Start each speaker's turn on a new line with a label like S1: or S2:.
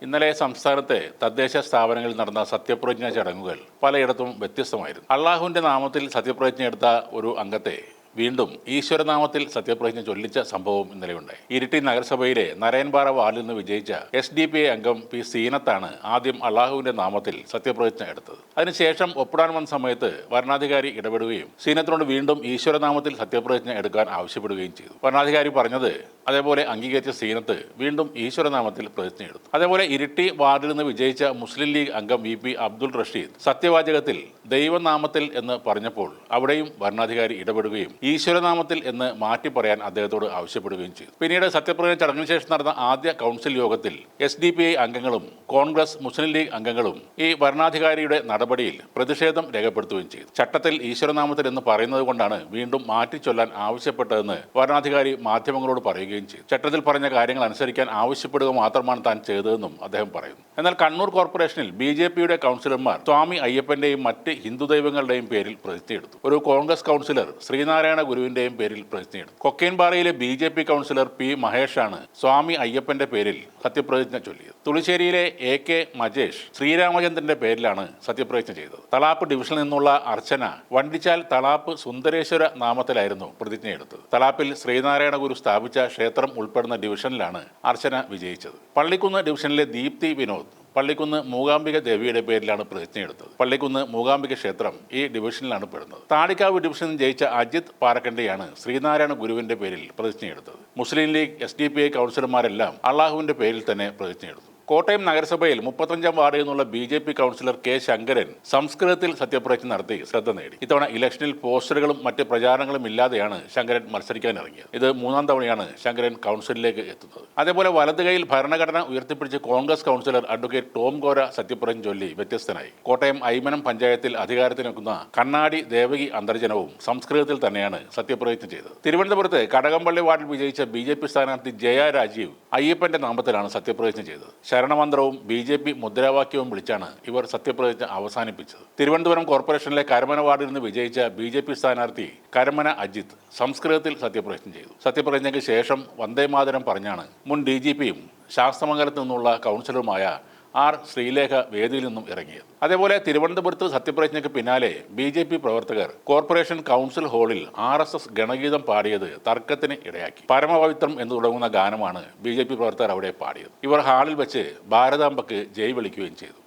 S1: ഇന്നലെ സംസ്ഥാനത്തെ തദ്ദേശ സ്ഥാപനങ്ങളിൽ നടന്ന സത്യപ്രതിജ്ഞാ ചടങ്ങുകൾ പലയിടത്തും വ്യത്യസ്തമായിരുന്നു. അള്ളാഹുവിന്റെ നാമത്തിൽ സത്യപ്രതിജ്ഞ എടുത്ത ഒരു അംഗത്തെ വീണ്ടും ഈശ്വരനാമത്തിൽ സത്യപ്രതിജ്ഞ ചൊല്ലിച്ച സംഭവം ഇന്നലെയുണ്ടായി. ഇരിട്ടി നഗരസഭയിലെ നരയൻപാറ വാർഡിൽ നിന്ന് വിജയിച്ച SDPI അംഗം പി സീനത്താണ് ആദ്യം അള്ളാഹുവിന്റെ നാമത്തിൽ സത്യപ്രതിജ്ഞ എടുത്തത്. അതിനുശേഷം ഒപ്പിടാൻ വന്ന സമയത്ത് വരണാധികാരി ഇടപെടുകയും സീനത്തിനോട് വീണ്ടും ഈശ്വരനാമത്തിൽ സത്യപ്രതിജ്ഞ എടുക്കാൻ ആവശ്യപ്പെടുകയും ചെയ്തു. വരണാധികാരി പറഞ്ഞത് അതേപോലെ അംഗീകരിച്ച സീനത്ത് വീണ്ടും ഈശ്വരനാമത്തിൽ പ്രതിജ്ഞ എടുത്തു. അതേപോലെ ഇരിട്ടി വാർഡിൽ നിന്ന് വിജയിച്ച മുസ്ലിം ലീഗ് അംഗം VP അബ്ദുൾ റഷീദ് സത്യവാചകത്തിൽ ദൈവനാമത്തിൽ എന്ന് പറഞ്ഞപ്പോൾ അവിടെയും വരണാധികാരി ഇടപെടുകയും ഈശ്വരനാമത്തിൽ എന്ന് മാറ്റി പറയാൻ അദ്ദേഹത്തോട് ആവശ്യപ്പെടുകയും ചെയ്തു. പിന്നീട് സത്യപ്രതിജ്ഞ ചടങ്ങിന് ശേഷം നടന്ന ആദ്യ കൗൺസിൽ യോഗത്തിൽ SDPI അംഗങ്ങളും കോൺഗ്രസ് മുസ്ലിം ലീഗ് അംഗങ്ങളും ഈ വരണാധികാരിയുടെ നടപടിയിൽ പ്രതിഷേധം രേഖപ്പെടുത്തുകയും ചെയ്തു. ചട്ടത്തിൽ ഈശ്വരനാമത്തിൽ എന്ന് പറയുന്നത് കൊണ്ടാണ് വീണ്ടും മാറ്റിച്ചൊല്ലാൻ ആവശ്യപ്പെട്ടതെന്ന് വരണാധികാരി മാധ്യമങ്ങളോട് പറയുകയും ചെയ്തു. ചട്ടത്തിൽ പറഞ്ഞ കാര്യങ്ങൾ അനുസരിക്കാൻ ആവശ്യപ്പെടുക മാത്രമാണ് താൻ ചെയ്തതെന്നും അദ്ദേഹം പറയുന്നു. എന്നാൽ കണ്ണൂർ കോർപ്പറേഷനിൽ BJPയുടെ കൗൺസിലർമാർ സ്വാമി അയ്യപ്പന്റെയും മറ്റ് ഹിന്ദു ദൈവങ്ങളുടെയും പേരിൽ പ്രതിജ്ഞയെടുത്തു. ഒരു കോൺഗ്രസ് കൗൺസിലർ ശ്രീനാരായണ ഗുരുവിന്റെയും പേരിൽ പ്രതിജ്ഞയെടുത്തു. കൊക്കൈൻപാറയിലെ BJP കൗൺസിലർ P മഹേഷാണ് സ്വാമി അയ്യപ്പന്റെ പേരിൽ സത്യപ്രതിജ്ഞ ചൊല്ലിയത്. തുളിശ്ശേരിയിലെ AK മജേഷ് ശ്രീരാമചന്ദ്രന്റെ പേരിലാണ് സത്യപ്രതിജ്ഞ ചെയ്തത്. തളാപ്പ് ഡിവിഷനിൽ നിന്നുള്ള അർച്ചന വണ്ടിച്ചാൽ തളാപ്പ് സുന്ദരേശ്വര നാമത്തിലായിരുന്നു പ്രതിജ്ഞയെടുത്തത്. തളാപ്പിൽ ശ്രീനാരായണ ഗുരു സ്ഥാപിച്ച ക്ഷേത്രം ഉൾപ്പെടുന്ന ഡിവിഷനിലാണ് അർച്ചന വിജയിച്ചത്. പള്ളിക്കുന്ന് ഡിവിഷനിലെ ദീപ്തി വിനോദ് പള്ളിക്കുന്ന് മൂകാംബിക ദേവിയുടെ പേരിലാണ് പ്രതിജ്ഞയെടുത്തത്. പള്ളിക്കുന്ന് മൂകാംബിക ക്ഷേത്രം ഈ ഡിവിഷനിലാണ് പെടുന്നത്. താടിക്കാവ് ഡിവിഷനിൽ ജയിച്ച അജിത് പാറക്കണ്ടിയാണ് ശ്രീനാരായണ ഗുരുവിന്റെ പേരിൽ പ്രതിജ്ഞയെടുത്തത്. മുസ്ലിം ലീഗ് SDPI കൗൺസിലർമാരെല്ലാം അള്ളാഹുവിന്റെ പേരിൽ തന്നെ പ്രതിജ്ഞയെടുത്തു. കോട്ടയം നഗരസഭയിൽ 35-ാം വാർഡിൽ നിന്നുള്ള BJP കൗൺസിലർ K ശങ്കരൻ സംസ്കൃതത്തിൽ സത്യപ്രതിജ്ഞ നടത്തി ശ്രദ്ധ നേടി. ഇത്തവണ ഇലക്ഷനിൽ പോസ്റ്ററുകളും മറ്റ് പ്രചാരണങ്ങളും ഇല്ലാതെയാണ് ശങ്കരൻ മത്സരിക്കാനിറങ്ങിയത്. ഇത് 3-ാം തവണയാണ് ശങ്കരൻ കൗൺസിലിലേക്ക് എത്തുന്നത്. അതേപോലെ വലത് കൈയിൽ ഭരണഘടന ഉയർത്തിപ്പിടിച്ച് കോൺഗ്രസ് കൗൺസിലർ അഡ്വക്കേറ്റ് ടോം കോര സത്യപ്രതിജ്ഞ ചൊല്ലി വ്യത്യസ്തനായി. കോട്ടയം ഐമനം പഞ്ചായത്തിൽ അധികാരത്തിനെത്തുന്ന കണ്ണാടി ദേവകി അന്തർജനവും സംസ്കൃതത്തിൽ തന്നെയാണ് സത്യപ്രതിജ്ഞ ചെയ്തത്. തിരുവനന്തപുരത്ത് കടകംപള്ളി വാർഡിൽ വിജയിച്ച BJP സ്ഥാനാർത്ഥി ജയ രാജീവ് അയ്യപ്പന്റെ നാമത്തിലാണ് സത്യപ്രതിജ്ഞ ചെയ്തത്. ശരണമന്ത്രവും BJP മുദ്രാവാക്യവും വിളിച്ചാണ് ഇവർ സത്യപ്രതിജ്ഞ അവസാനിപ്പിച്ചത്. തിരുവനന്തപുരം കോർപ്പറേഷനിലെ കരമന വാർഡിൽ നിന്ന് വിജയിച്ച BJP സ്ഥാനാർത്ഥി കരമന അജിത്ത് സംസ്കൃതത്തിൽ സത്യപ്രതിജ്ഞ ചെയ്തു. സത്യപ്രതിജ്ഞയ്ക്ക് ശേഷം വന്ദേമാതരം പറഞ്ഞാണ് മുൻ DGPയും ശാസ്തമംഗലത്ത് നിന്നുള്ള കൗൺസിലറുമായ R ശ്രീലേഖ വേദിയിൽ നിന്നും ഇറങ്ങിയത്. അതേപോലെ തിരുവനന്തപുരത്ത് സത്യപ്രതിജ്ഞയ്ക്ക് പിന്നാലെ BJP പ്രവർത്തകർ കോർപ്പറേഷൻ കൗൺസിൽ ഹാളിൽ RSS ഗണഗീതം പാടിയത് തർക്കത്തിന് ഇടയാക്കി. പരമപവിത്രം എന്ന് തുടങ്ങുന്ന ഗാനമാണ് BJP പ്രവർത്തകർ അവിടെ പാടിയത്. ഇവർ ഹാളിൽ വെച്ച് ഭാരതാംബക്ക് ജയ് വിളിക്കുകയും ചെയ്തു.